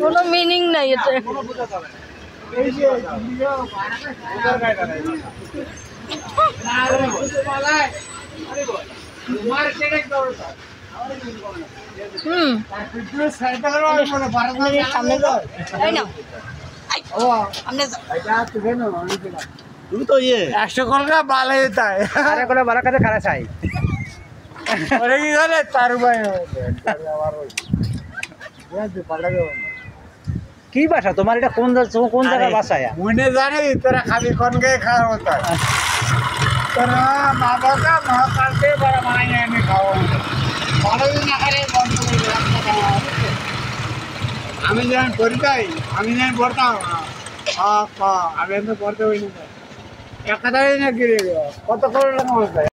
কোনো মিনিং নাই এটা। তুমি তো ইয়ে 100 কলকা বালে তাই আরে কোন বালা কাছে খারা চাই ওরে কি গলে তার ভাই আবার ওই পাল্টা দেব কি ভাষা তোমার এটা কোন কোন জায়গার ভাষা মনে জানে তোরা খাবি কোন কে খাওয়া হতা তোরা মা বাবা মহাকাল से बड़ा मांगे नहीं खाओ বড় দিন আকারে বন্ধ করে রাখতে আমি জান পড়তাই আমি জান পড়তাম আমি তো পড়তে হইনি এক কথাই না গিরে কত করে লাগা